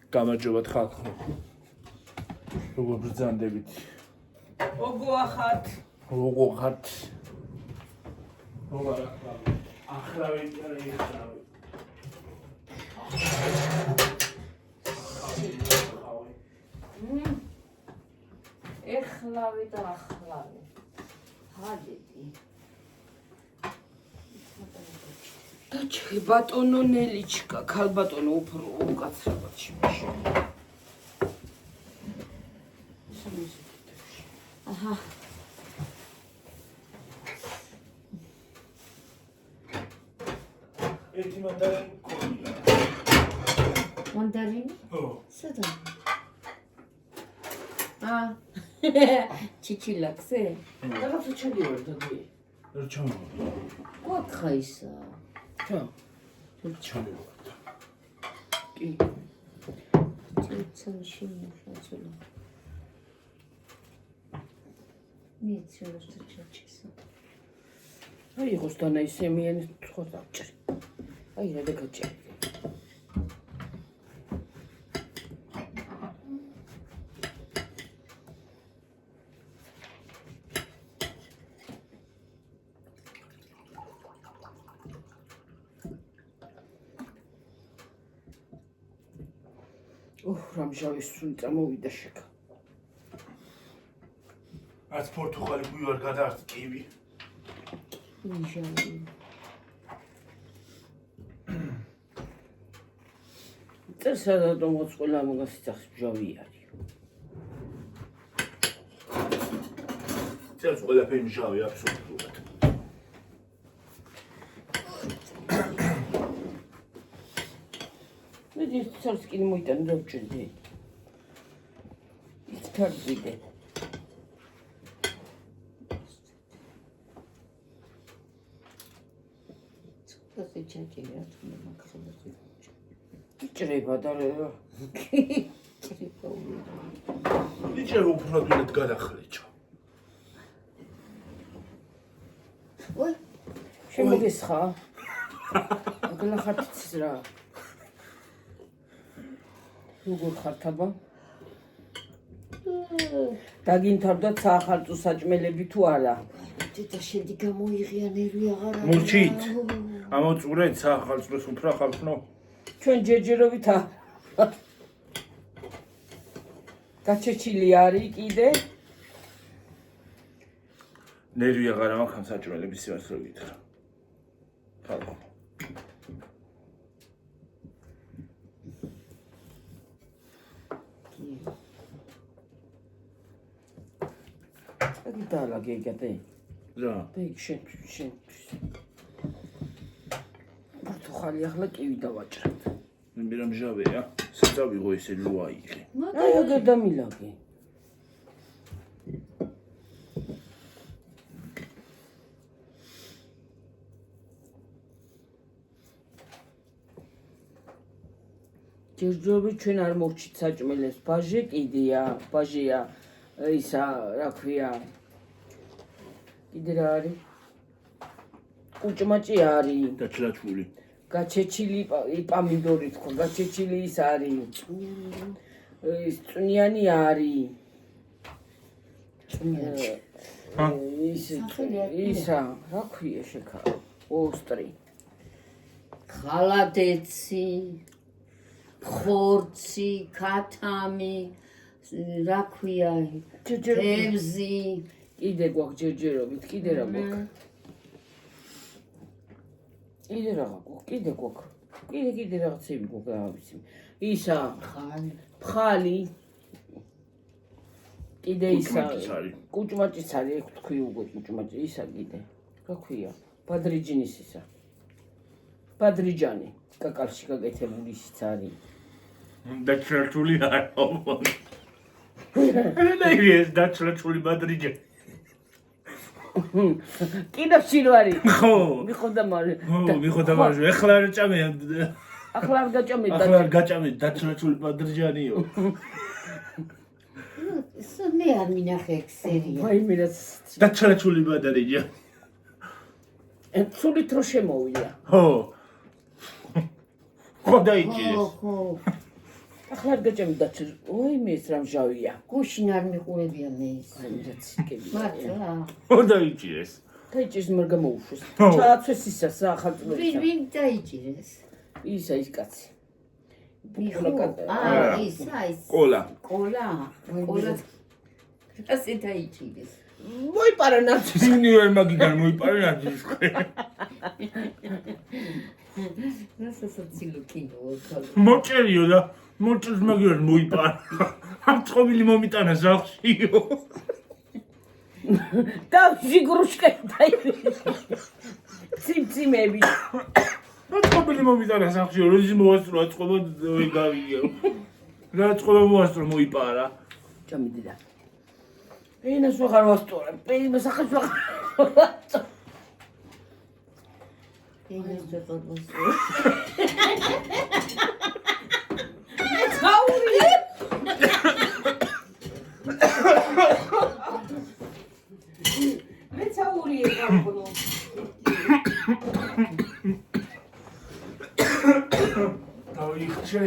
გამარჯობათ ხალხო. როგორ ბრძანდებით? როგორ ახართ? როგორ ახრავი ეხლავი და ახლავი. ჰადიდი. დაჩი ბატონო ნელიჩკა, ქალბატონო უფრო უკაცრავად შემიშო. აჰა. ერთი მანდარინი მქონია. მანდარინი? ხო. სადა? ჩიჩილაქსე? რაღაცა ჩადივარ დადი. რჩომ. გვაქვს ისა. ჩამოვარდა. კი. ცეცაში მოხაძულა. მიეცეოს და ჩაჩესა. აი იყოს დანა ისემიანი ხო დავჭრი. აი რა დაგაჭრი. რამჟავი სული წამოვიდა შეკა. არც პორტუგალი გვივარ გადაართ კივი. ნიჟავი. წესადადო მოწყვილა მოგასიცახს მჟავი არის. წელს ყველაფერი მჟავი აბსოლუტურად. მეც ცალს კი მოიტანე და ვჭრდი. ის თარგიდე. ცოტა ჩაჭირა თუნდა მაგხალები. იჭრება და ჭრება. იჭრება უფრო დიდად გადახრიჭო. ой, შემოგესხა? გლახართიც რა. როგორ ხართ აბა? დაგინთავდათ საახალწლო საჭმელები თუ არა? და შედი გამოიღია ნერვი აღარ არის. მურჩით. ამოწურეთ საახალწლოს უფრო ხალხნო. ჩვენ ჯერჯერობით გაჩეჩილი არის კიდე? ნერვი აღარ მაქვს საჭმელების იმას რო გითხრა. ხალხო. დალაგე გეტე. რა? და იქ შენ. პორტუგალი ახლა კივი დავაჭრებ. მე რა მჟავეა? საწავიღო ესე ლუა იღე. აი აგერ დამილაგე. ჯერჯერობით ჩვენ არ მოვჭით საჭმელებს. ბაჟე კიდეა, ბაჟია. ისა რა ქვია? კიდე რა არის? კუჭმაჭი არის. დაჩლაჩული. გაჩეჩილი პამიდორი თქვა, გაჩეჩილი ის არის. ის წვნიანი არის. ისა რა ქვია შეკა? ოსტრი. ხალადეცი, ხორცი, ქათამი, რა ქვია? თევზი. კიდე გვაქვს ჯერჯერობით, კიდე რა გვაქვს? კიდე გვაქვს. კიდე რაღაცები გვაქვს რა ვიცი. ისა ფხალი. კიდე ისა კუჭმაჭიც არის, ეგ თქვი უკვე კუჭმაჭი, ისა კიდე. რა ქვია? ბადრიჯინის ისა. ბადრიჯანი, კაკალში გაკეთებული ისიც არის. დაჩლაჩული არა. ეს დაჩლაჩული ბადრიჯანი. კიდევში რო არის. ხო. მიხოდა მარე. მიხოდა მare. ეხლა არ ჭამე. ახლა არ გაჭამე. ახლა არ გაჭამე დაჩლაჩული ბადრიჯანიო. მე არ მინახე ეგ სერია. ვაი მე რაც დაჩლაჩული ბადრიჯანი. სულით რო შემოვიდა. ხო. ხო დაიჭირეს. ხო. ახლა არ გაჭამი დაჩერ. ოი მე ეს რა მჟავია. გუშინ არ მიყურებია მე ის. აი და ციკები. მართლა. დაიჭირეს. დაიჭირს მაგრამ გამოუშვეს. ო. ჩააცვეს ისა სახალწმელი. ვინ დაიჭირეს? ისა ის კაცი. მიხო. ის. ყოლა. ყოლა. ყოლა. ასე დაიჭირეს. მოიპარა ნაცის. სინიერ მაგიდან მოიპარა ნაცის. ნასასაცილო კინოა. მოჭერიო და მოჭრს მაგიდან მოიპარა. ამ წყობილი მომიტანა ზახშიო. და ზიგრუშკა დაიჭირეს. ციმციმები. წყობილი მომიტანა ზახშიო. როდის მოასწრო წყობა გავიგე. რა წყობა მოასწრო მოიპარა. ჭამიდი და. ენას ვაღარ ვასწორებ. პეიმას ახალს ვაღარ. ენას ვეყოლოს. ცაური. მე ცაური ეყავ. დაიხჩე.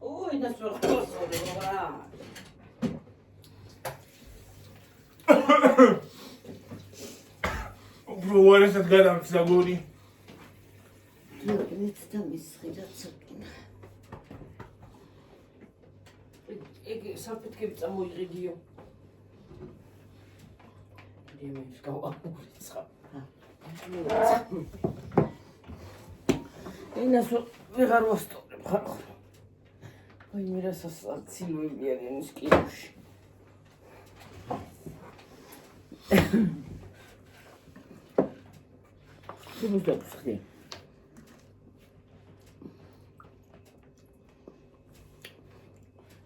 ოი და სვახტოსო რა. უბრალოდ გადამცა გონი. მეც და მისხიდა ცოტა. ეგ საფეთქები წამოიღიდიო. იმის გავაყურიცხა. ენას ვეღარ ვასწორებ ხარ. აი მე რა სასაცილოები არიან ის კინოში. შუბს დაფსხი.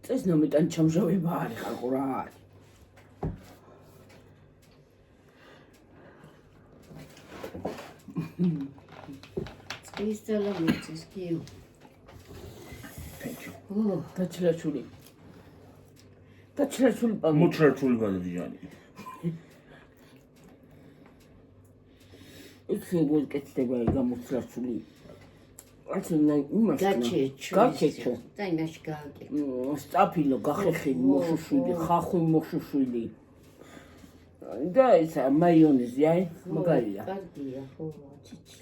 წეს ნომიტან ჩამჟავება არის ხალხო რა არის. ის ძალა მიწის კიო. Thank you. ო, დაჩლაჩული. დაჩლაჩული პამი. მოჩრჩული გადაიჯანი. იქ გულკეთდება გამოცლაჩული. აცნა იმას. გაჩეჩო. და იმაში გააკეთე. სტაფილო გახეხი მოშუშვილი, ხახუ მოშუშვილი. და ეს მაიონეზი აი მაგარია. კარგია, ხო, ჩიჩი.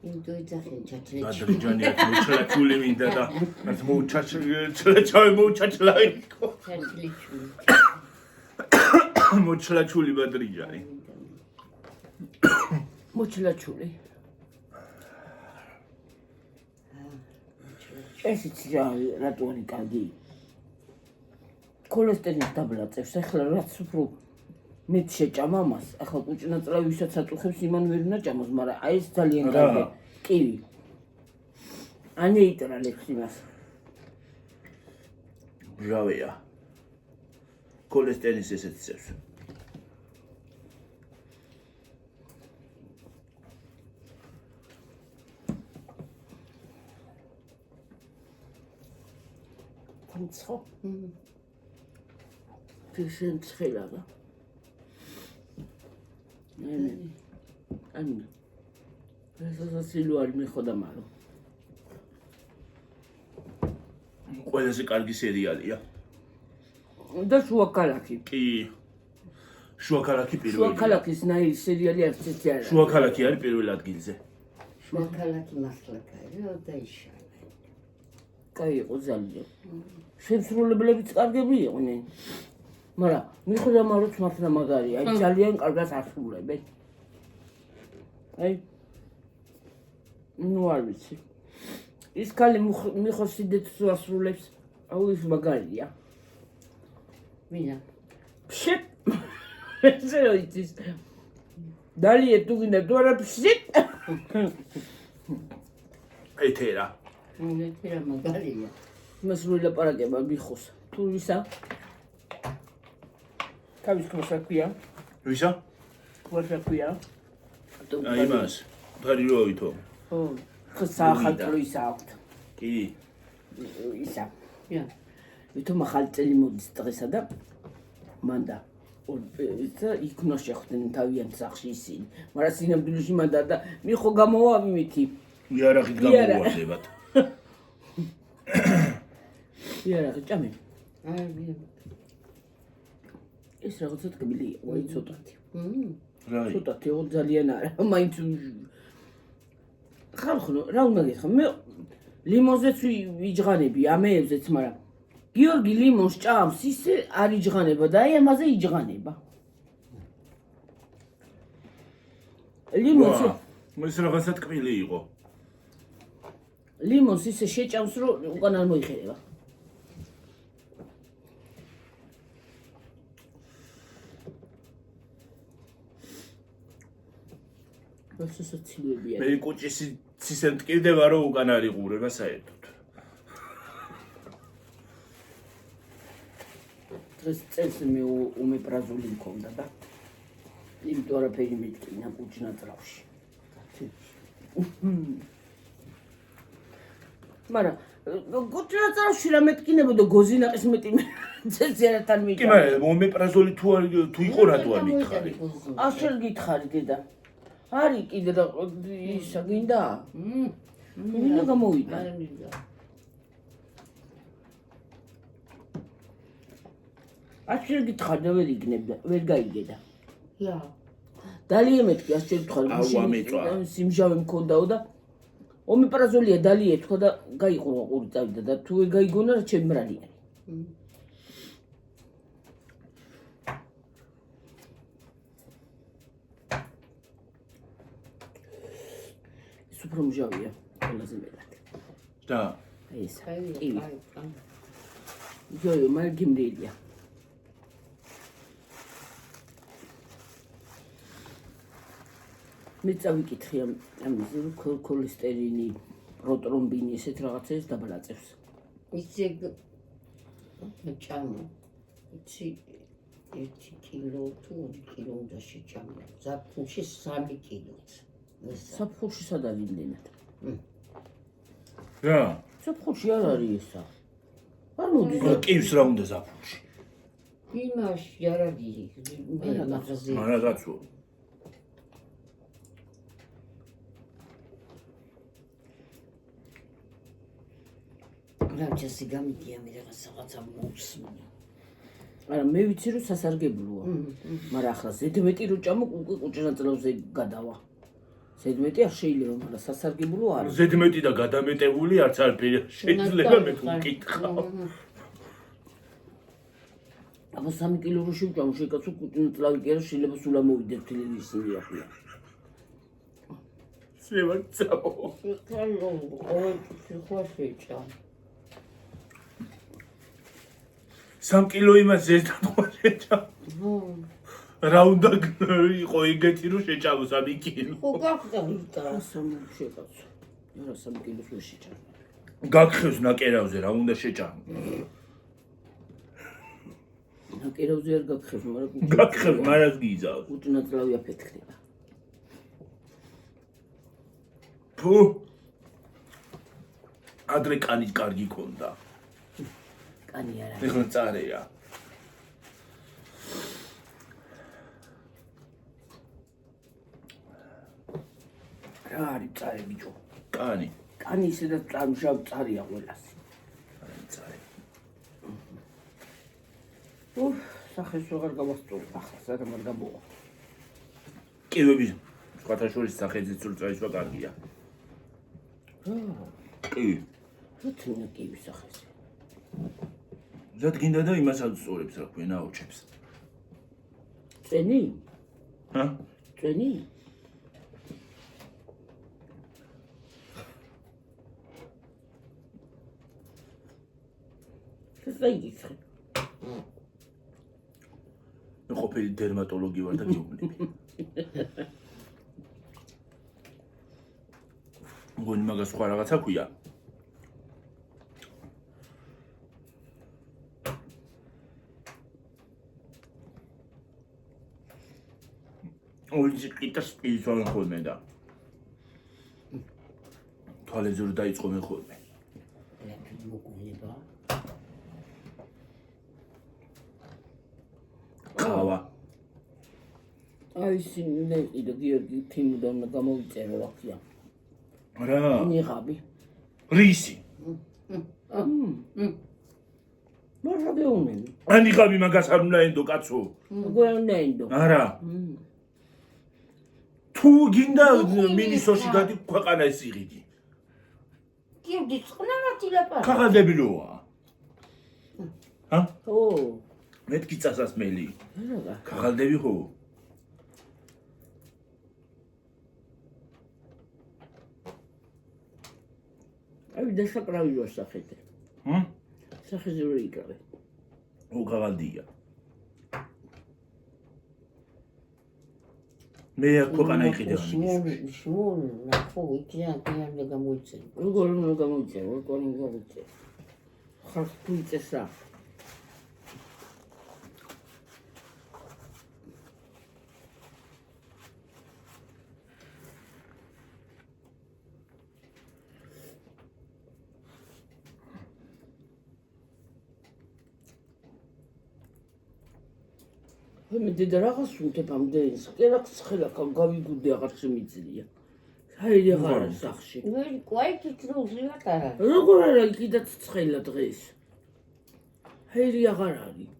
იმდო იძახენ ჩაჩლეჩი. გადაიჯანი მოჩრჩული მინდა და მას მოჩრჩლა მოჩრჩლაიკო. ჩაჩლეჩი. მოჩრჩული ბადრიჯანი. მოჩლაჩული. ესიც რატო არის კარგი? ქოლესტერინის დაბლაწევს, ახლა რაც უფრო მეც შეჭამა მას, ახლა კუჭნაწლავი ვისაც აწუხებს იმან ვერ უნდა ჭამოს, მაგრამ აი ეს ძალიან კარგი. კივი. ანეიტრალებს იმას. ბრავია. ქოლესტერინის ესეც წევს. ცხო. ფიშენ ცხელაა. ანუ ეს სილუარი მეხოდა მარო. ყველაზე კარგი სერიალია. და შუა ქალაქი. კი. შუა ქალაქი პირველი. შუა ქალაქის ნაირი სერიალი არც ერთი არ არის. შუა ქალაქი არის პირველ ადგილზე. შუა ქალაქი მართლა კაია და იშალა. კაი იყო ძალიან. შემსრულებლებიც კარგები იყვნენ. მაგრამ მიხოდა მაროც მართლა მაგარია, აი ძალიან კარგად ასრულებენ. აი ნუ არ ვიცი. ის კალი მიხოსიდეთ ასრულებს, აუ ის მაგარია. ვინა? ფშიტ. ესე რომ იცის. დალიე თუ გინდა თუ არა ფშიტ. ეთერა. ეთერა მაგარია. მასრული ლაპარაკება მიხოს. თუ ისა? თავის ქვასაქვია. ვისა? ქვასაქვია. აი მას. ფარიოვითო. ხო. ხსახალწლო ისა აქვთ. კი. ისა. ია. ვითომ ახალი წელი მოდის დღესა და მანდა ისა იქნა შეხვდნენ თავიანთ სახლში ისინი. მაგრამ სინამდვილეში მანდა და მიხო გამოვა მიმითი. იარაღით გამოვარდებათ. იარა ჭამე. აი, ეს რაღაცა ტკბილი იყო, აი ცოტათი. რა იყო? ცოტათი ო ძალიან არა, მაინც ხალხო, რა უნდა გითხრა, მე ლიმონზეც ვიჯღანები, ამეებზეც, მაგრამ გიორგი ლიმონს ჭამს, ისე არ იჯღანება და აი ამაზე იჯღანება. ლიმონს ეს რაღაცა ტკბილი იყო. ლიმონს ისე შეჭამს, რომ უკან არ მოიხერება. ეს ცილებია. მე კუჭის ცისენ ტკივდება რომ უკან არ იყურება საერთოდ. დღეს წელს მე უმეპრაზული მქონდა და იმიტომ არაფერი მეთქინა კუჭნაძრავში. მაგრამ კუჭნაძრავში რა მეთქინებოდა გოზინაყის მეტი წელსიანთან კი მიყავ. მაგრამ მომეპრაზოლი თუ იყო რატო არ მითხარი? აღშერ გითხარი დედა. არის კიდე და ისა გინდა? ვინა გამოვიდა? არ მინდა. აღშერ გითხარი და ვერ იგნებდა, ვერ გაიგედა. ია. დალია მეთქი აღშერ გითხარი. აუ, ამეწვა. სიმჟავე მქონდაო და ომეპრაზოლია დალია თქვა და გაიყურა ყური წავიდა და თუ ვერ გაიგონა რა ჩემი ბრალი არის. უფრო მჟავია ყველაზე მეტად. და ეს აი, კივი. აი. იო, მაგრამ გიმრიელია. მე წავიკითხე ამაზე რომ ქოლესტერინი, პროტრომბინი ესეთ რაღაცებს დაბალაწევს. იცი ჭამა. იცი 1 კილო თუ 2 კილო უნდა შეჭამა. ზაფხულში 3 კილოც. საფხულში სად არის იმდენად? რა? საფხულში არ არის ესა. არ მოდის. კივს რა უნდა ზაფხულში? იმაში არ არის. მე მაღაზია. არა გაცო. რაჭასი გამიდია მე რაღაცა მოусმნა. არა მე ვიცი რომ სასარგებლოა. მაგრამ ახლა ზედმეტი რო ჭამო კუჭნაძრავზე გადავა. ზედმეტი არ შეიძლება, მაგრამ სასარგებლო არის. ზედმეტი და გადამეტებული არც არაფერი შეიძლება მე ვკითხავ. აბა 3 კილო რო შევჭამო შეკაცო კუჭნაძრავი კი არა შეიძლება სულ ამოვიდეთ ტელევიზია ახლა. შევაცაო. კალო, ყოველ ხოში ჭამ. 3 კილო იმას ზესთან ხოჭა. რა უნდა იყო ეგეთი რომ შეჭამო 3 კილო. ხო გახდა ვიდა. სამი შეკაცო. არა 3 კილოს ვერ შეჭამო. გაგხევს ნაკერავზე რა უნდა შეჭამო. ნაკერავზე არ გაგხევს, მაგრამ გაგხევს, მაგრამ გიზავს. კუჭნაძრავი აფეთქდება. ფუ. ადრე კანი კარგი ქონდა. კანი არა. ეხლა წარეა. რა არის წარე ბიჭო? კანი. კანი ისედაც წამშავ წარია ყველას. წარე. სახეს აღარ გავასწორებ ახლა, სანამ არ გამოვა. კივები სხვათა შორის სახელით სულწაისვა კარგია. კივი. როცა კივი სახეს. ზად გინდა და იმას აუწორებს რა ქვია ნაოჩებს. წენი? ჰა? წენი? საიგიცხე. მე ყოფილი დერმატოლოგი ვარ და გეუბნები. მგონი მაგას სხვა რაღაცა ქვია. ორი კიტას პილსვან ხოლმე და თვალებზე რომ დაიწყო მე ხოლმე. მოგულება. ყავა. აი სინე იდა გიორგი თიმუდან გამოვიწერო რა ქვია. რა? ნიღაბი. რისი? მაშა გეუნენ. ანიღამი მაგას არ უნდა ენდო კაცო. გეუნენდო. არა. თუ გინდა მინისოში გადი ქვეყანა ეს იღიდი. გიდი წყნარათი ლაპარაკი. ქაღალდებილოა. ჰა? ო, მეთქი წასასმელი. რა. ქაღალდები ხო? აი დასაკრავი ვასახეთე. სახეზური იკავე. უღალდია. მე ქვეყანა იყიდე. შმულ ნახო იქიდან კიდე გამოიწე. როგორ უნდა გამოიწე, როგორ უნდა გამოიწე. ხალხ თუ იწეს რა. მე დედა რაღაც უნდებ ამდენს. კერაქს ხელაკა გავიგუდე აღარ შემიძლია. საერთი აღარ არის სახში. ვერ კვაიტი წრუზია არა. როგორ არა კიდაც ცხელა დღეს. ჰერი აღარ არის.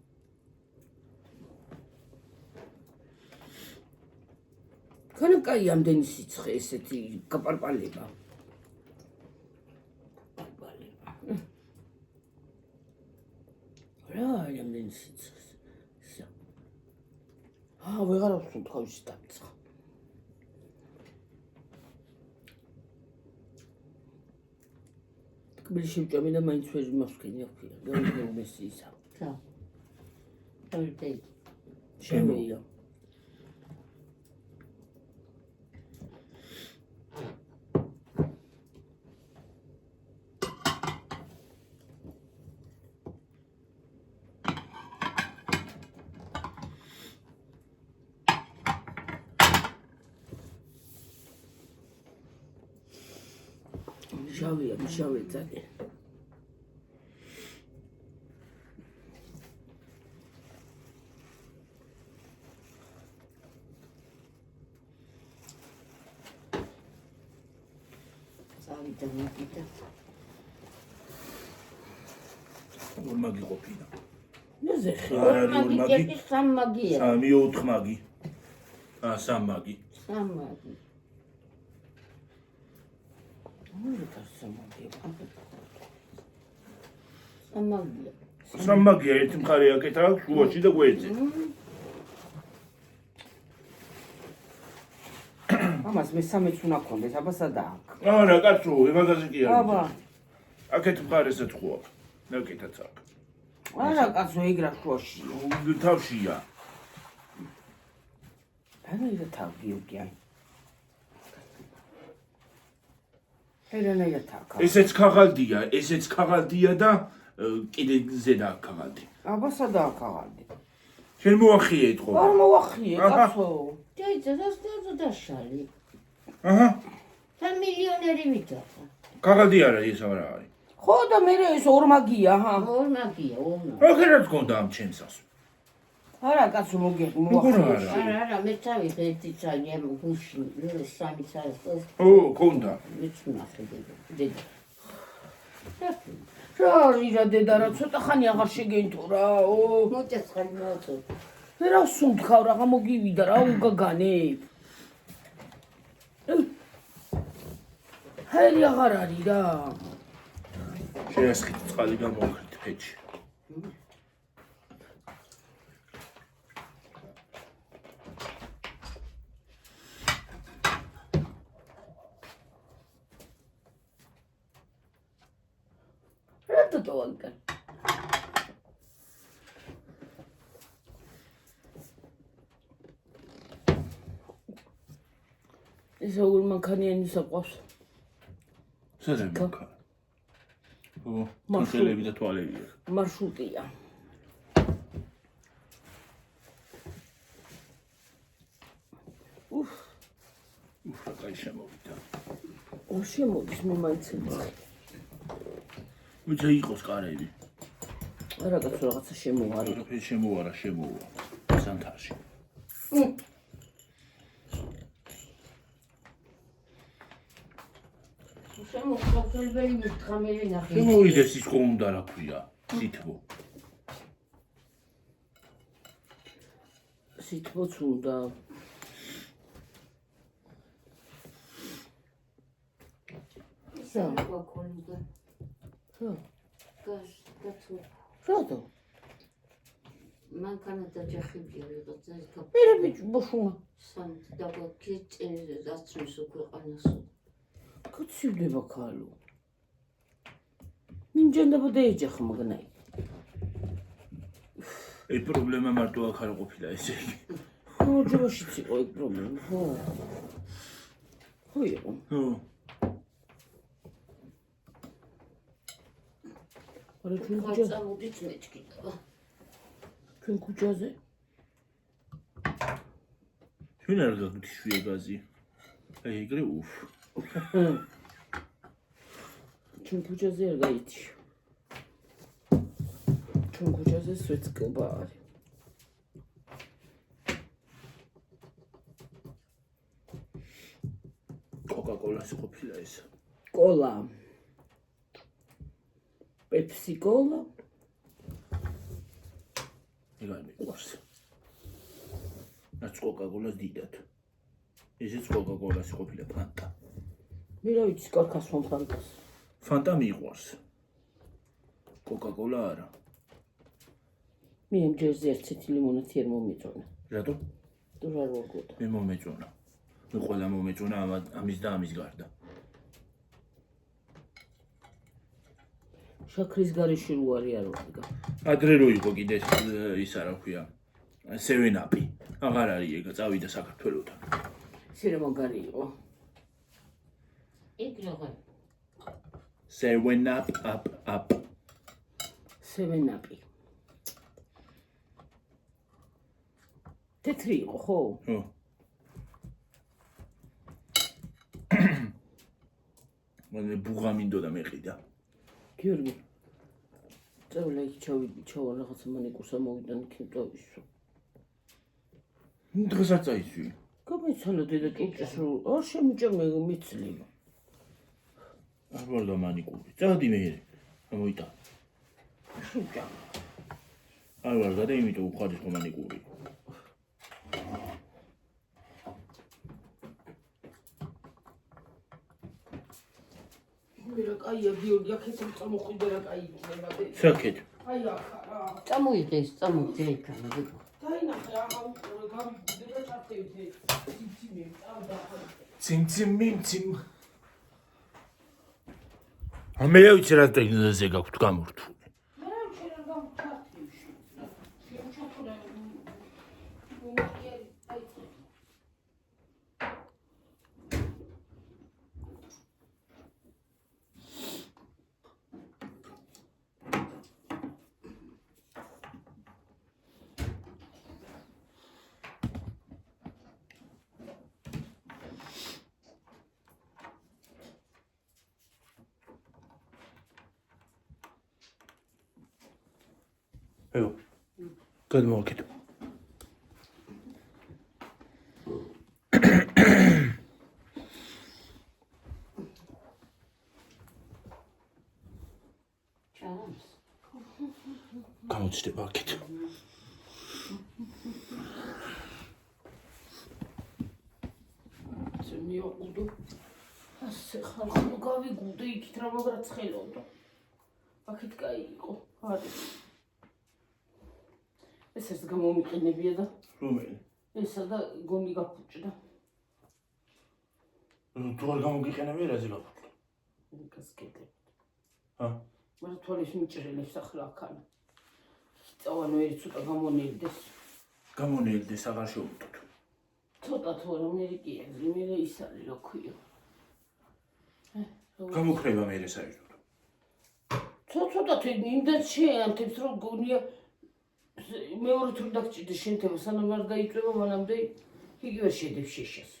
ქანა კაი ამდენი სიცხე ესეთი გაპარპალება. რა ამდენი სიცხე. ვეღარ ავსულ თავში დამწყა. თბილისში ვჭამე და მაინც ვერ მოვსქენი აქვია. გეუბნები მესისა. რა. თორე შემეია. შავი ძალიან. წავიდა მოკიდა. ორმაგი ყოფილა. ნეზეხი. მაგი სამმაგია. 3-4 მაგი. 3 მაგი. სამმაგი. სამმაგია. სამმაგია ერთი მხარე აკეთა შუაში და გვერდზე. ამას მესამეც უნდა გქონდეს, აბა სადაა? არა, კაცო, მაგაზე კი არა. აბა. აკეთ მხარესაც ხო. ნაკეთაც აქ. არა, კაცო, ეგრა შუაში. თავშია. რა თავი უკიან. ერანაირად აქა. ესეც ქაღალდია და კიდე ზედა ქაღალდი. აბა სადაა ქაღალდი? შენ მოახიე ეთქო. არ მოახიე, კაცო. და დაშალი. აჰა. 3 მილიონერი ვიტაცა. ქაღალდი არა ეს არა არის. ხო და მე ეს ორმაგია, ჰა. ორმაგია. როგორ გქონდა ამ ჩემსას? არა, კაცო, მოახიე. არა, მე წავიღე ერთი წალი ამ გუში, 3 წელს. ო, გქონდა. მეც ნახე დედა. რა დედა რა ცოტა ხანი აღარ შეგენთო რა. მოწესხალი მოწო. რა სუნთქავ რა მოგივიდა რა უგაგანებ. ჰერი აღარ არის რა. შეასხით წყალი გამოვხეთ ფეჩი. ტოვანკა. ეს როგორ მანქანიანი საყვავს? სადაც მანქანა. ო, მასელები და თვალები. მარშრუტია. რა კაი შემოვიდა. შემოდის მე მაინც ეცე. ვიცა იყოს კარები. არა კაცო რაღაცა შემოვარი. რა შემოვარა. სანთაში. შემოხვალებელი მითხრამელი ნახე. შემოვიდეს ის ხომ უნდა რა ქვია სითბო სითბოც უნდა. სამოქოლიდა. რა? გასკაცო. რატო? მანქანა დაჯახებია ვიღაცა ეს გაფ. მერე ბიჭო ბოშუნა. სამთ დაგვაქეჭენზე დასწრის უქვეყანასო. გაცივდება ქალო. მიმჯენდება დაეჯახა მაგნაი. ეს პრობლემა მარტო აქ არ ყოფილა ესე იგი ხოჯებაშიც იყო ეს პრობლემა, ხო? ხო იყო. ხო არა ჩვენ ხალწამოდით მეჭკიდა. ჩვენ ქუჩაზე ჩვენ არ გაგვიშვია გაზი აი ეგრე უფ ჩვენ ქუჩაზე არ გაიჩი. ჩვენ ქუჩაზე სვეტკობა არის. კოკა-კოლას ყოფილა ეს კოლა. პეპსი კოლა. ეგ არ მიყვარს რაც კოკა-კოლას დიდად ესეც კოკა-კოლას ყოფილა ფანტა მე რა ვიცი კარგას ვამ ფანტას. ფანტა მიყვარს კოკა-კოლა არა მე ამ ჯერზე ერთ ცეთი ლიმონათი არ მომეწონა. რატო თუ რა ვარგოდა. მე მომეწონა მე ყველა მომეწონა ამის და ამის გარდა შაქრის გარეშე რო არის არ ვარგა. ადრე რო იყო კიდე ის არა ქვია სევენაპი აღარ არის ეგ წავიდა საქართველოსთან ისე რა მაგარი იყო. ეგ როგორ? სევენაპ აპ სევენაპი. თეთრი იყო ხო? ხო მე ბუღა მინდოდა მეყიდა გიორგი. წავლა იქ ჩავა რაღაცა მანიკურსა მოვიდან იქ დავისვა. დღესაც წაიცვი გამიცალა დედა ჭურჭელს რო არ შემიჭა მე მიცლება. არ ვარ და მანიკური წადი მე გამოიტა შუჭა. არ ვარ და იმიტომ უხარისხო მანიკური მე რა კაია გიორგი აქეთ წამოხვიდე რა კაი იქნება დე. საკეთ აი ახლა რა. წამოიღეს, წამოიღე იქანა გიგო. დაინახე აღა უყურე გავიგდე და ჩართევდე. ციმციმი წავდა. ციმციმ ამე ვიცი რა ტექნოლოგიაზე გაქვთ გამორთული მე რა ვიცი რა გამჩართევში. შეუჩათურე მომაკიერი აი ეო გადმოვაკეთე ჩანს. გამოჩნდება აქეთ მიოყუდო. ასე ხალხო გავიგულდე იქით რა მაგრა ცხელავდა. აქეთ კაი იყო. არის. ეს გამომიყენებია და რომელი ესა და გონი გაფუჭდა. თუ არ გამოგიყენებია რაზე გაფუჭდა გასკეთე. ჰა მაგრამ თვალის მიჭრელებს ახლა აქანა. წავანო ერთ ცოტა გამონელდეს. გამონელდეს აღარ შეუდგოთ ცოტა თუ არა მე კი აზრი მე ის არის რა ქვია. გამოხრება მე საერთოდ ცოტა თუ იმდან შეამთებს რომ გონია მეორე თუ დაგჭირდა შენთება სანამ არ დაიწვევა მანამდე იგივე შედებს შეშას.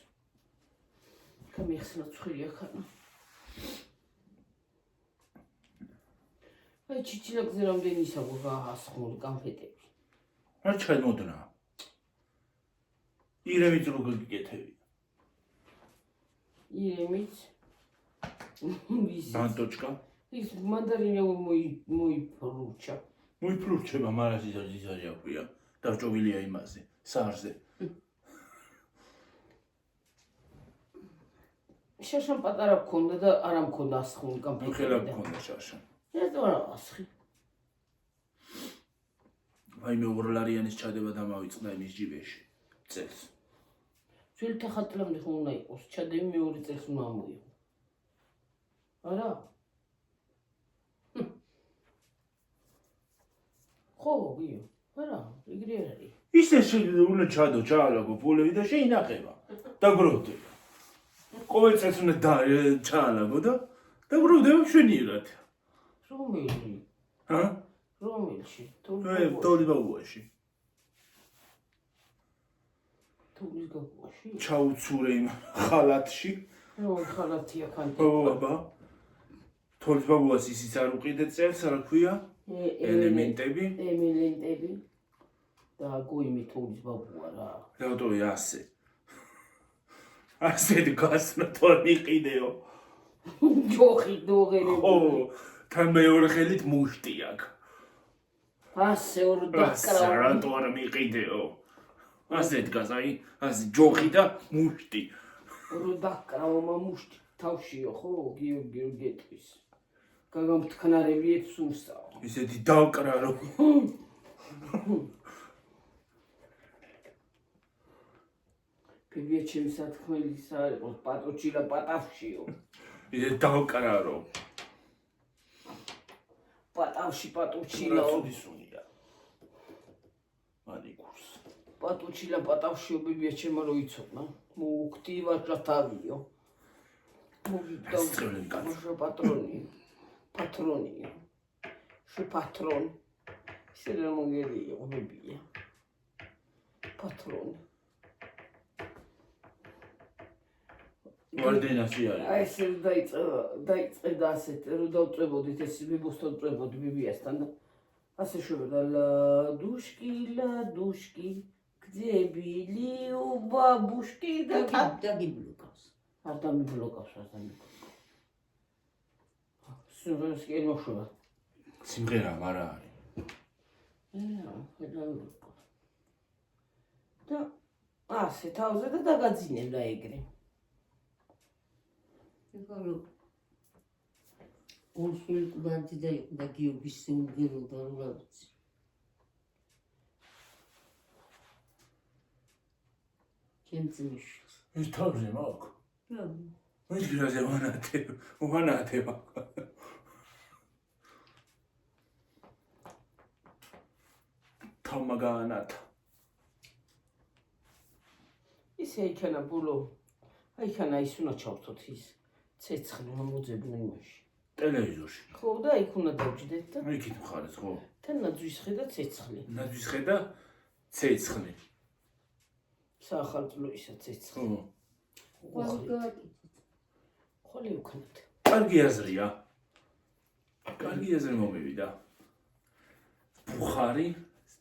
გამიხსნა ცხვირი ახანა. აი ჩიჩილაკზე რამდენი ისაგო გაასხმულ განფეტები. არ ჩაიმოდრა ირევით როგორ გიკეთები ირემიც ბანტოჩკა. ის მანდარინი მოიფრუჩა. მოიფრურჩება მარაზი ზიზაჟი აქვია. დავჭობილია იმაზე, სარზე. შაშან პატარა გქონდა და არა მქონდა ასხული ხელა გამფრთხილი. გქონდა შაშა. ერთო არა ასხი. აი მე ორლარიანის ჩადება დამავიწყდა იმის ჯიბეში. წელს. ძველი თახატლამდე ხომ უნდა იყოს, ჩადები მეორე წელს უნდა მოიღო. არა? ხო, გიო. არა, იგრი არ არის. ისე უნდა ჩადო ჩაალაგო ფულები და შეინახება. დაგროვდება. ყოველ წელს უნდა ჩაალაგო და დაგროვდება მშვენიერად. რომელი? ჰა? რომელში? თოვლიბაბუაში. თოვლის გაბუაში? ჩაუცურე იმ ხალათში. რომელი ხალათია კანტი? ო აბა. თოვლიბაბუას ისიც არ უყიდე წელს, რა ქვია? ელემენტები. ელემენტები. და გოიმი თოვლის ბაბუა რა. რატოი ასე? ასეთი გასნა თორ მიყიდეო. ჯოხი დოღერები. ო, თან მეორე ხელით მუშტი აქვს. ასე ორ დაკრავ. რატო არ მიყიდეო? ასე დგას, აი, ასე ჯოხი და მუშტი. ორ დაკრავ მამუშტი თავშიო, ხო, გიორგი გეტყვის. გაგამთქნარებიეთ სურსაო. ისეთი დავკრა რომ ფებია ჩემი სათქმელისა არ იყოს პატოჩილა პატავშიო. ისეთი დავკრა რომ პატავში პატოჩილაო. ისუნია. მანიკურს. პატოჩილა პატავშიო ფებია ჩემო რო იცოდნა. მოუქდი ვაჟათავიო. მოგიდავ პატრონი. პატრონია. შე პატრონი. შეიძლება მოგერიო ფებია. პატრონი. ვარდენაში არის. აი ესე დაიწყე და ასეთ რომ დავწვებოდით ეს მიბოსთან წვებოდი ბიბიასთან და ასე შევედა ლადუშკი გძები ლიუბაბუშკი და დაგიბლოკავს. არ დამიბლოკავს. სიმღერას კი მოხდება. სიმღერა არა არის. და ასე თავზე და დაგაძინებდა ეგრე. ეხლა ორსული კუბანტი და იყო და გიორგის სიმღეროდა რა ვიცი. ჩემწმიში. ეს თავზე მაქვს. რა. ეს გრაზე ვანათება. თამაგანათა. ისე იქანა ბულო. აიქანა ის უნდა ჩავთოთ ის ცეცხლი მოძებნა იმაში. ტელევიზორში. ხო და იქ უნდა დავჯდეთ და იქით მხარეს ხო? თან ნაძვის ხე და ცეცხლი. ნაძვის ხე და ცეცხლი. საახალწლო ისა ცეცხლი. ხო. ხოლე უკანათ. კარგი აზრია. კარგი აზრი მომივიდა. ბუხარი,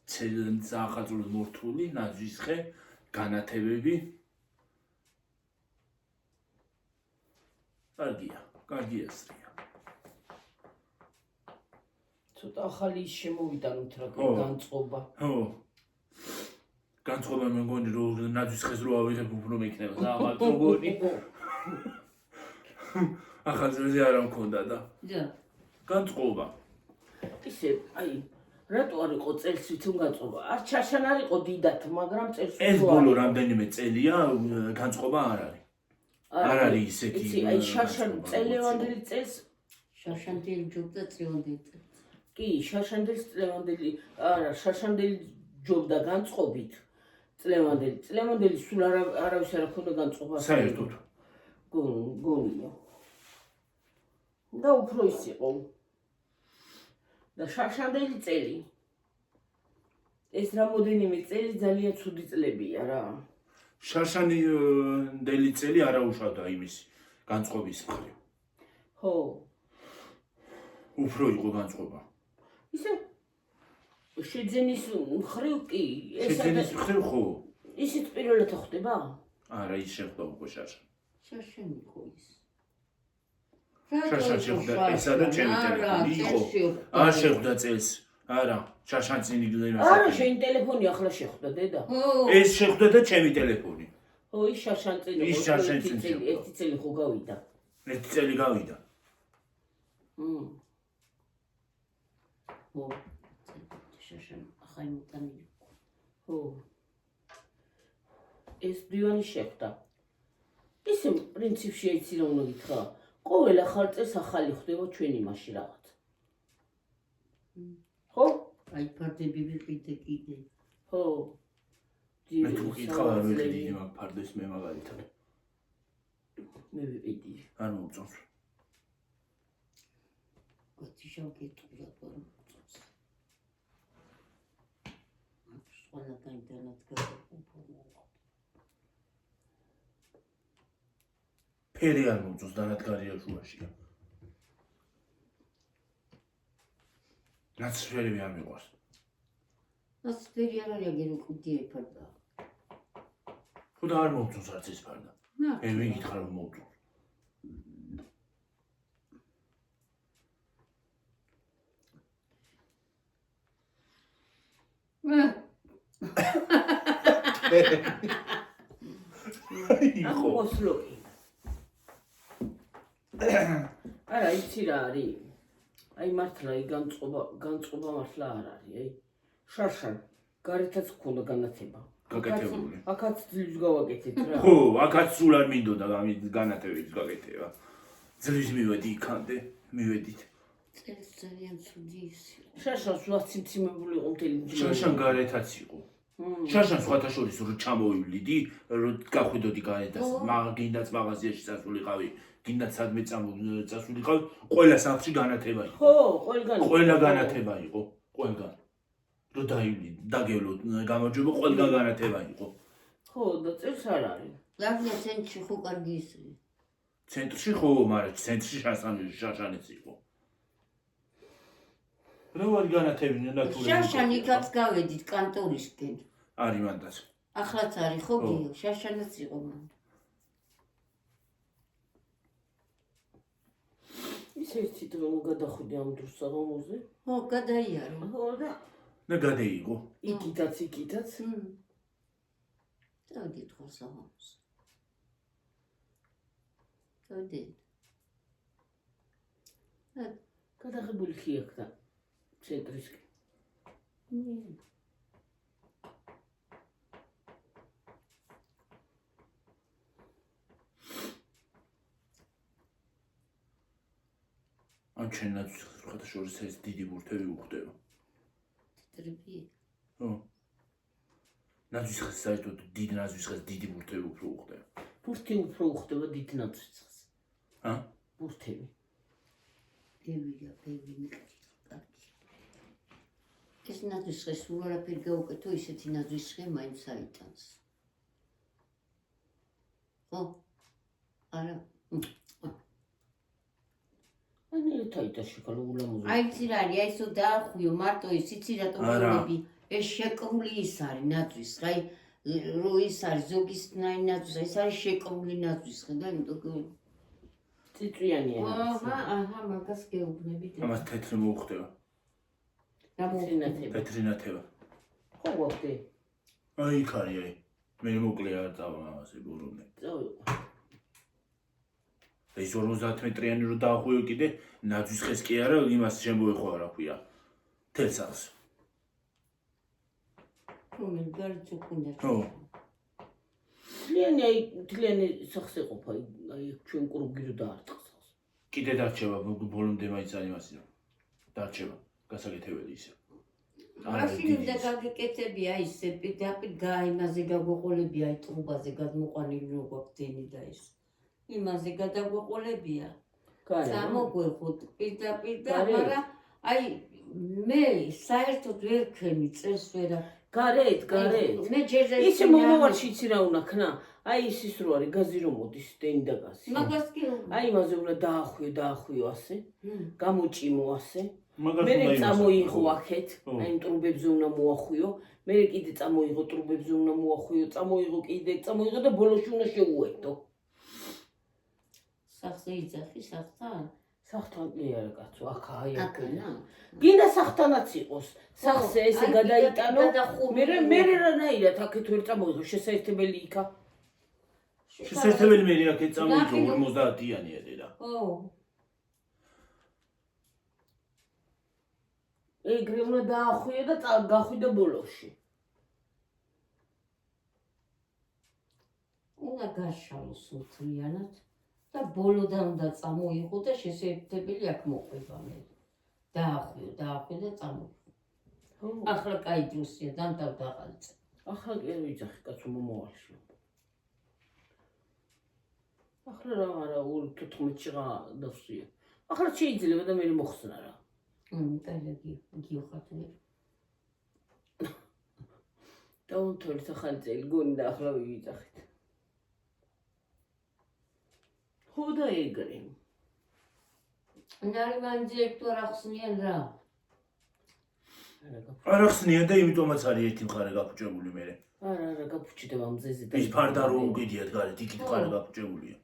საახალწლო მორთული, ნაძვის ხე, განათებები. კარგი აზრია. ცოტა ახალი ის შემოვიტანოთ რა განწყობა. ხო. განწყობა მე მგონი რომ ნაძვის ხეს რო ავიღებ უფრო მექნება საახალწლო მგონი. ახალწლოზე არ მქონდა და. და განწყობა. ისე აი რატო არ იყო წელსვით განწყობა? არ ჩაშან არ იყო დიდათ, მაგრამ წელსვით ეს ბოლო რამდენიმე წელია განწყობა არ არის. არ არის ისეთი. იცი, აი შაშან წელევანდელი წელს შაშანდელი ჯობდა წლევანდელი წელს. კი, შაშანდელი წლევანდელი, არა, შაშანდელი ჯობდა განწყობით. წლევანდელი სულ არავის არ ჰქონდა განწყობა. საერთოდ. გონია. და უფრო ის იყო. და შაშანდელი წელი. ეს რამოდენიმე წელი ძალიან ცუდი წლებია რა. შაშანდელი წელი არაუშავდა იმის განწყობის მხრივ. ხო. უფრო იყო განწყობა. ისე შეძენის მხრივ კი. შეძენის მხრივ ხო? ისიც პირველად ხდება? არა, ის შეხვდა უკვე შაშა. შაშანი იყო ის. შაშან შეხვდა ესა და ჩემი ტელეფონი იყო. არ შეხვდა წელს. არა, შაშან წინ იგდენა. არა, შენი ტელეფონი ახლა შეხვდა დედა. ეს შეხვდა და ჩემი ტელეფონი. ო, ის შაშან წინ ის შაშან წინ ერთი წელი ხო გავიდა. ერთი წელი გავიდა. ო, შაშან ახალი მოტანილი. ო. ეს დივანი შეხვდა. ისე პრინციპში ეცი რა უნდა გითხრა. ყოველ ახალ წელს ახალი ხდება ჩვენი მასში რაღაც. ხო? აი ფარდები ვიყიდე კიდე. ხო. მე თუ გითხარ არ ვიყიდი მაგ ფარდეს მე მაგალითად. მე ვიყიდი. არ მომწონს. გოთიშავ გეტყვილა პორწოს. სხვანაირად ინტერნეტ გაგუპოვო. ფერი არ მომწონს დანადგარია შუაშია. ნაცრები არ მიყვარს. ნაცრები არ არის აგერ უკდიე ფარდა. თუ და არ მომწონს არც ეს ფარდა. მე ვინ გითხარ რომ მომწონს. ხო მოსლოკი. არა, იცი რა არის? აი მართლა აი განწყობა მართლა არ არის, აი. შარშან, გარეთაც გქონდა განათება. გაკეთებული. აქაც ძლივს გავაკეთეთ რა. ხო, აქაც სულ არ მინდოდა განათებების გაკეთება. ძლივს მივედი იქამდე, მივედით. წელს ძალიან ცუდი ისე. შარშანს ვაციმციმებული იყო მთელი დღე. შაშან გარეთაც იყო. შაშან სხვათა შორის რო ჩამოვივლიდი, რო გახვიდოდი გარეთას, გინდაც მაღაზიაში წასულიყავი, გინდაც სადმე წასულიყავი, ყველა სახლში განათება იყო. ხო, ყველგან. ყველა განათება იყო, ყველგან. რო დაივლიდი, დაგევლო გამარჯობა, ყველგან განათება იყო. ხო, და წელს არ არის. ლავია ცენტრში ხო კარგი ისე. ცენტრში ხო, მაგრამ ცენტრში შაშანიც იყო. რა ვარ განათებინა ნატურალურად. შაშან იქაც გავედით კანტორისკენ. არის მანდაც. ახლაც არის ხო გიო? შაშანაც იყო მან. ისე ერთი დრო გადახვიდე ამ დროს საღამოზე. ხო, გადაიარო. ხო და და გადაიღო. იქითაც. დავდით ხო საღამოს. დავდით. გადაღებული ხიახდა ცენტრისკენ. ან ჩვენაც ხოთა შორის ეს დიდი ბურთები უხდება. ტრიპი. ხო. ნაძვის ხეს საერთოდ დიდ ნაძვის ხეს დიდი ბურთები უფრო უხდება. ბურთი უფრო უხდება დიდ ნაცრისხს. ბურთები. დევია, კარგი. ეს ნაძვის ხეს სულ არაფერი გაუკეთო, ისეთი ნაძვის ხე მაინც აიტანს. ხო? არა. ანუ თაიტაში კალულამოზე. აი ცი რა არის, აი სო დაახუიო მარტო ის იცი რატომ გონები? ეს შეკრული ის არის ნაძვის ხე, აი რო ის არის ზოგის ნაძვის, ეს არის შეკრული ნაძვის ხე და იმიტომ წიწვიანია. აჰა, მაგას გეუბნები. ამას თეთრი მოუხდება. რა მოხდება? თეთრი ნათება. ხო გვაქვს. აი იქ არის აი. მე მოკლე არ წავა ამაზე ბურუნე. წავიღო. ეს 50 მეტრიანი რო დაახუიო კიდე, ნაძვის ხეს კი არა, იმას შემოეხო რა ქვია. თელსას. რომელ გარეთ უკუნდა. ხო. თლიანი სახსე ყოფა, აი ჩვენ კრუგი რო დაარტყს. კიდე დარჩება ბოლომდე მაინც არ იმასი. დარჩება გასაკეთებელი ისე. მაშინ უნდა გაგეკეთებია ისე პირდაპირ იმაზე გაგვეყოლებია, აი ტრუბაზე გადმოყვანილი რო გვაქვს დენი და ის. იმაზე გადაგვეყოლებია. წამოგვეხოთ პირდაპირ და მაგრამ აი მე საერთოდ ვერ ქენი წელს ვერა გარეთ. მე ჯერჯერ ისე მომავალში იცი რა უნდა ხნა? აი ის რო არის გაზი რომ მოდის დენი და გაზი. მაგას კი აი იმაზე უნდა დაახუიო ასე. გამოჭიმო ასე. მაგას მე წამოიღო აქეთ, აი ტრუბებზე უნდა მოახუიო. მე კიდე წამოიღო ტრუბებზე უნდა მოახუიო, წამოიღო კიდე, წამოიღო და ბოლოში უნდა შეუერთო. სახზე იძახი სახთან? სახთან კი არა კაცო, აქ აი აქა. გინდა სახთანაც იყოს. სახზე ესე აი, გადაიტანო. გადახურული. მე რანაირად აქეთ ვერ წამოიღო შესაძლებელი იქა. შესაძლებელი მე აქეთ წამოიღო 50-იანია დედა. ო, ეგრე უნდა დაახვია და გახვიდა ბოლოში. უნდა გაშალოს მთლიანად და ბოლოდან უნდა წამოიღო და შესაძლებელი აქ მოყვება მე. დაახვიო და წამოიღო. ახლა კაი დროსია დამთავრდა ახალწე. ახლა კი არ ვიძახი კაცო მომავალში. ახლა რა არა 14-ში დავსვია. ახლა შეიძლება და მე მოხსნა რა. კაი გიოხატე. დაუნთვალეთ ახალი წელი გონი და ახლა ვივიძახით. ხო და ეგრე. ნარიმან დირექტორ ახსნიან რა. არა ხსნიან და იმიტომაც არის ერთი მხარე გაფუჭებული მე. არა გაფუჭდება მზეზე და ის ფარდა რო უკიდიათ გარეთ იქით მხარე გაფუჭებულია.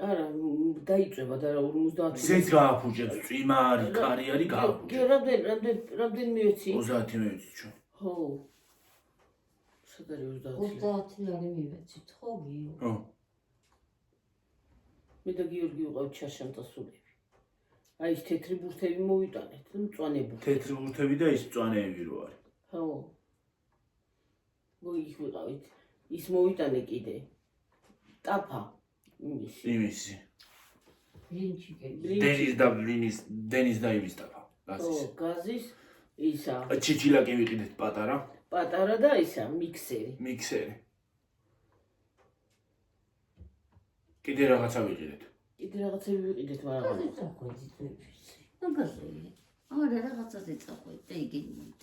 არა დაიწება და 50 ზეც გააფუჭებს, წვიმა არის, კარი არის გააფუჭებს. რამდენ მივეცი? 30 მივეცი ჩვენ. ხო. სადარი 30? 30 ლარი მივეცით, ხო გიო? ხო. მე და გიორგი ვიყავით ჩაშანტასულები. აი ეს თეთრი ბურთები მოვიტანეთ და მწვანე ბურთები. თეთრი ბურთები და ის მწვანეები რო არის. ხო. მოიქ ვიყავით. ის მოვიტანე კიდე. ტაფა. იმისი. რინჩიკები. დენის და იმის ტაფა. გაზის. გაზის ისა. ჩიჩილაკი ვიყიდეთ პატარა. პატარა და ისა მიქსერი. მიქსერი. კიდე რაღაცა ვიყიდეთ. კიდე რაღაცები ვიყიდეთ, მაგრამ მაგაზე. არა რაღაცაზე წახვედი და იგინით.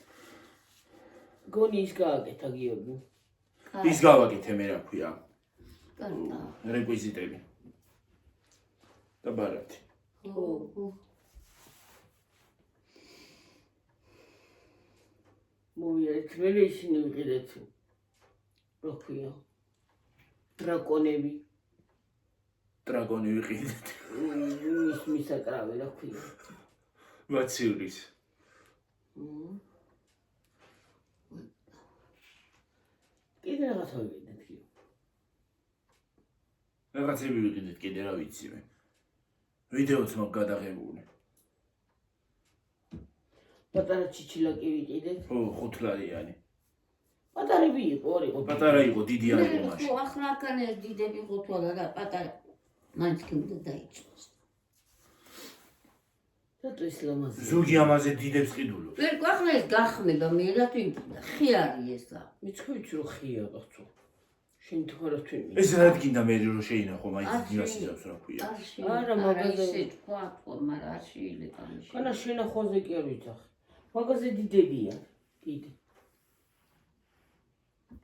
გონი ის გააკეთა გიორგი. ის გავაკეთე მე რა ქვია. კარტა. რეკვიზიტები. და ბარათი. ხო. მოვიარეთ, მე ისინი ვიყიდეთ. რა ქვია? დრაკონები. დრაგონი ვიყიდეთ. მისაკრავი რა ქვია? ვაცივრის. კიდე რაღაცა ვიყიდეთ კი. რაღაცები ვიყიდეთ კიდე რა ვიცი მე. ვიდეოც მაგ გადაღებული. პატარა ჩიჩილაკი ვიყიდეთ. ხო, 5 ლარიანი. პატარები იყო, არ იყო. პატარა იყო, დიდი არ იყო მაშინ. ხო, ახლა აქან ეს დიდები ხუთვალა რა პატარა. მაინც კი უნდა დაიწყოს. რატო ის ლამაზია? ზოგი ამაზე დიდებს ყიდულობს. ვერ ახლა ეს გახმება მე რა თუ ხიარი ეს რა. მიცხოვიც რო ხია კაცო. შენ თუ არა თუ ეს რა გინდა მე რო შეინახო მაინც დინასიძავს რა ქვია. არა მაგაზე ისე თქვა, მაგრამ არ შეიძლება ამაში. კანა შენახვაზე კი არ ვიცახი. მაგაზე დიდებია კიდე.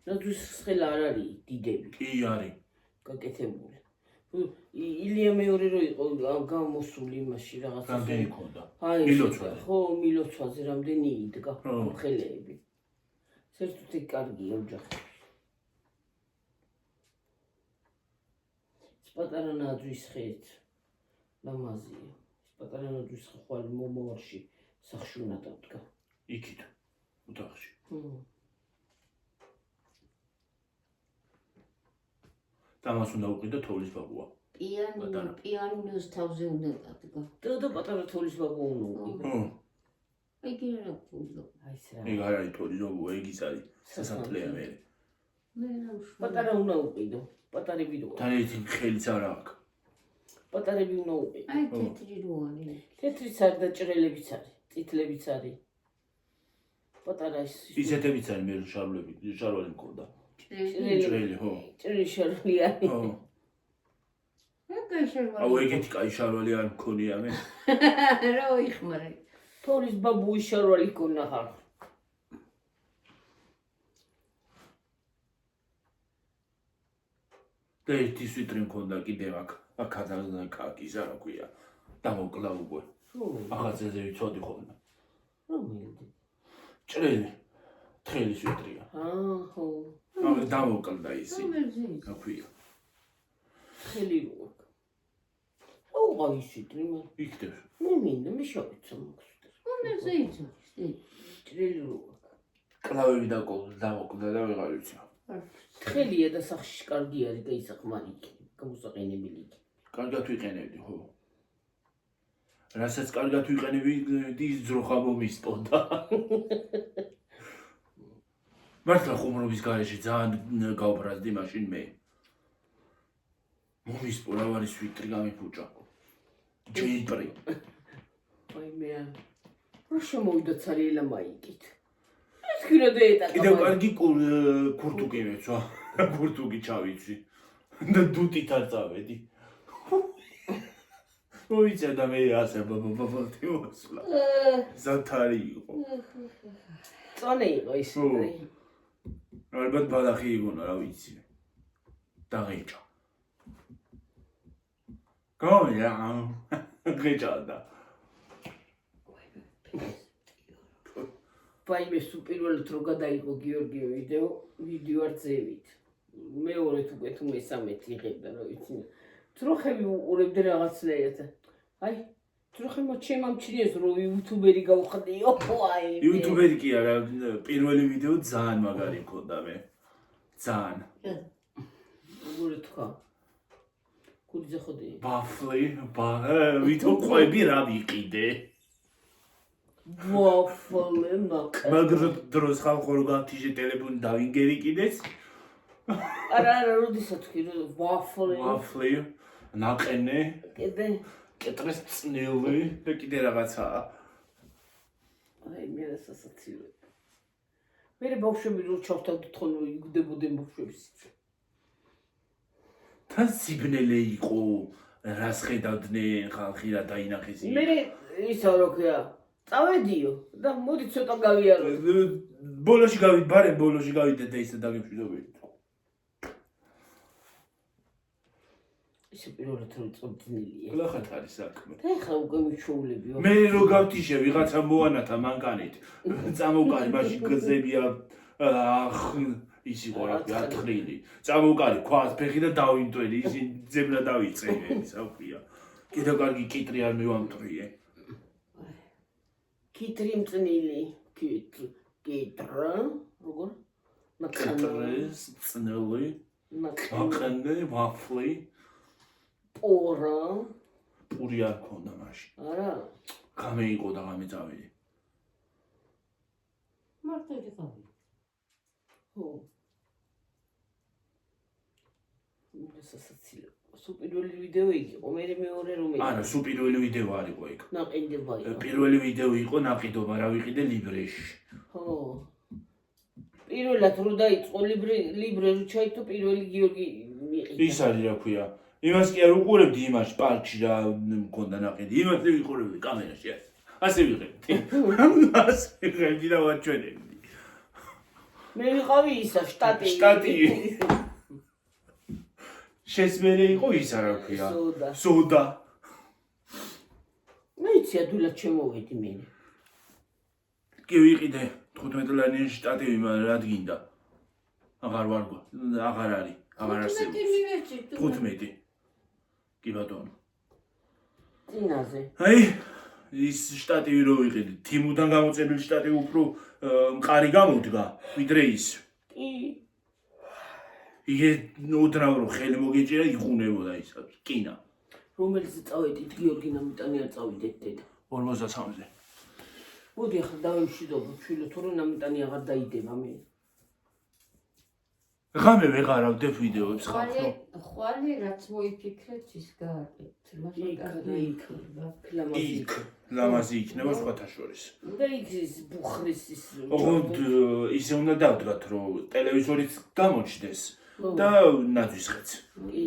ნაძვის ხელა არ არის დიდები. კი არის. გაკეთებული. ილია მეორე რო იყო გამოსული იმაში რაღაცა. რამდენი ქონდა? აი მილოცვაზე. ხო, მილოცვაზე რამდენი იდგა ხელეები. საერთოდ ეგ კარგია ოჯახი. პატარა ნაძვის ხეც ლამაზია. ეს პატარა ნაძვის ხე ხვალ მომავალში სახში უნდა დავდგა. იქით ოთახში. და მას უნდა უყიდო თოვლის ბაბუა. პიანინოს თავზე უნდა დადგა. და პატარა თოვლის ბაბუა უნდა უყიდო. იგი რა ფულო. აი ეს რა. ეგ არ არის თოვლის ბაბუა, ეგ ის არის სასახლეა მე. მე რა უშვა. პატარა უნდა უყიდო. პატარები რო. თან ერთი ხელიც არ აქვს. პატარები უნდა უყიდო. აი თეთრი რო არის. თეთრიც არის და ჭრელებიც არის, წითლებიც არის. პატარა ისეთებიც არის მე შარვალი მქონდა. ჭრელი ხო. ჭრელი შარვალი არის. ხო. აკაი შარვალი. აუ ეგეთი კაი შარვალი არ მქონია მე. რა ვიხმარე. თოვლის ბაბუის შარვალი ქონა ხარ. და ერთი სვიტრი მქონდა კიდე აქ კაკის რა ქვია. დამოკლა უკვე. ახალწელზე ვიცოდი ხოლმე. რომელი? ჭრელი. თხელი სვიტრია. ხო. დამოკლდა ისი. რა ქვია. ხელი რო აქვს. აუღა ისიტრი მე. იქნებ. მე მინდა მე შევეცო მოგხსნას. მე ზეიცო. ჭრილი რო კლავები დამოკვდა და ვეღარ ვიცი. თხელია და სახში კარგი არის გაისახმარი იქ გამოსაყენებელი იქ. კარგად ვიყენებდი, ხო? რასაც კარგად ვიყენებდი, ძროხა მომისპონდა. მართლა ხუმრობის გარეშე ძალიან გავბრაზდი მაშინ მე. მომისპო რა არის ვიტრი გამიფუჭა. ჯეიპრი. აი მე რა შემოვიდა ცარიელა მაიკით. ეს ქირა დეეტა. კიდევ კარგი კურტუკი მეცვა. კურტუკი ჩავიცი. და დუტით არ წავედი. მოიცა და მე ასე ბაბათი მოსვლა. ზათარი იყო. წონე იყო ის. ალბათ ბალახი იგონა რა ვიცი. დაღეჭა. გავია. გეჭადა. ვაიმე სუპირველად რო გადაიღო გიორგი ვიდეო არ ძევით. მეორეთ უკვე თუ მესამეთ იღებდა რა ვიცი. ძროხები უყურებდი რაღაცნაირად. აი ძროხებმა შემამჩნიეს რომ იუთუბერი გავხდიო. აი იუთუბერი კი არა, პირველი ვიდეო ძალიან მაგარი მქონდა მე. ძალიან. როგორ თქვა? კუძე ხოდი. ბაფლი, ვითომ ყვები რა ვიყიდე. ვაფლე მაგრამ დროს ხალხო რო გათიშე ტელეფონი დავინგერი კიდეც. არა როდესაც კი ვაფლი, ნაყენე, კიდე კეტრეს წნილი და კიდე რაღაცა. აი მე სასაცილო. მე ბავშვები რო ჩავთავდით ხოლმე იგდებოდნენ ბავშვების. თან სიბნელე იყო, რას ხედავდნენ ხალხი რა დაინახეს. მე ისა რო ქვია, წავედიო და მოდი ცოტა გავიარო. ბოლოში გავიდე და ისე დაგემშვიდობებით. ისე პირველად რომ წოდნილია. გლახათ არის საქმე. და ეხლა უკვე მიჩვეულებიო. მე რო გავთიშე ვიღაცა მოანათა მანკანით. წამოვკარი მაშინ გზებია ის იყო რა ათხრილი. წამოვკარი ქვას ფეხი და დავინტველი ისინი ძებნა დავიწყე საუბრია. კიდევ კარგი კიტრი არ მივამტრიე. კიტრი მწნილი. კიტრა როგორ? კეტრეს წნილი. ნაყენე ვაფლი. პორა. პური არ ქონდა მაშინ. არა. გამეიყო და გამეწავედი. მარტო იყავი. ხო. სასაცილო. სუპირველი ვიდეო იყო, მე მეორე რომ არა, სუპირველი ვიდეო არ იყო იქ. ნაყენდება იყო. პირველი ვიდეო იყო ნაყიდობა რა ვიყიდე ლიბრეში. ხო. პირველად რო დაიწყო ლიბრე რო ჩაითო პირველი გიორგი მიყიდა. ის არის რა ქვია. იმას კი არ უყურებდი იმაში პარკში რა მქონდა ნაყიდი. იმას ვიყურებდი კამერაში. ასე ვიღებდი. ასე ვიღებდი და ვაჩვენებდი. მე ვიყავი ისა შტატი. შესმერე იყო ისა რა ქვია. სოდა. სოდა. მე იცი ადვილად შემოვედი მე. კი ვიყიდე 15 შტატივი რა გინდა. აღარ ვარგვა. აღარ არის. აღარ არსებობს. 15. კი ბატონო. წინაზე. აი ის შტატივი რო ვიყიდე, თიმუდან გამოწებილი შტატივი უფრო მყარი გამოდგა, ვიდრე ის. კი. იგე უდრავო ხელი მოგეჭირა იყუნებოდა ის კინა. რომელიც წავედით გიორგი ნამიტანი არ წავიდეთ დედა. 53-ზე. მოდი ახლა დავემშვიდობ შვილო თუ რომ ნამიტანი აღარ დაიდება მე. ღამე ვეღარავდებ ვიდეოებს ხალხო. ხვალი რაც მოიფიქრეთ ის გააკეთეთ. იქ ლამაზი იქნება სხვათა შორის. და იქ ის ბუხრის ის ოღონდ ისე უნდა დავდგათ რომ ტელევიზორიც გამოჩნდეს და ნაძვისხეც. კი.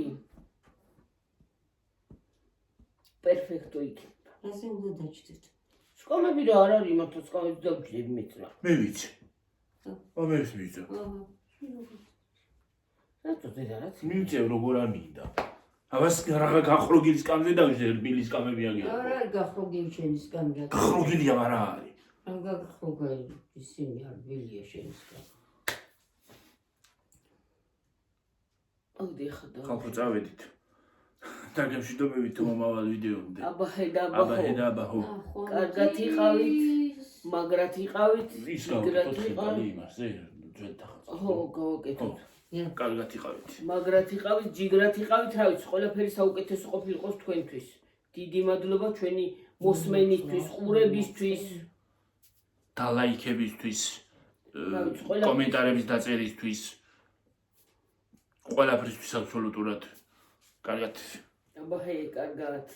პერფექტო იქ. ასე უნდა დაჭდეთ. სკოლები რა არ არის მართლა სკოლები დავჭდები მეც რა. მე ვიცი. მე ვიცი. რატო დედა რაც? მივწევ როგორ არ მინდა. აბას რაღა გახლოგილის კამზე დავიჟე რბილის კამები აგია. არა გახლოგილი შენის კამერა. გახლოგილია არა არის. ან გახლოგილი ისინი არ ბილია შენის კამერა. აუდი ხა და. ხალხო წავედით. დაგემშვიდობებით მომავალ ვიდეომდე. აბაჰე და აბა აბაჰო. და აბაჰო. კარგად იყავით, მაგრად იყავით, ის ჯიგრად გავაკეთოთ იყავით. იმასზე ძველთა ხალხს. ხო, გავაკეთოთ. კარგად იყავით. მაგრად იყავით, ჯიგრად იყავით, რა ვიცი, ყველაფერი საუკეთესო ყოფილიყოს თქვენთვის. დიდი მადლობა ჩვენი მოსმენისთვის, ყურებისთვის. და ლაიქებისთვის, ვიცი, ყველაფრის- კომენტარების დაწერისთვის. ყველაფრისთვის აბსოლუტურად. კარგად. აბაჰე, კარგად.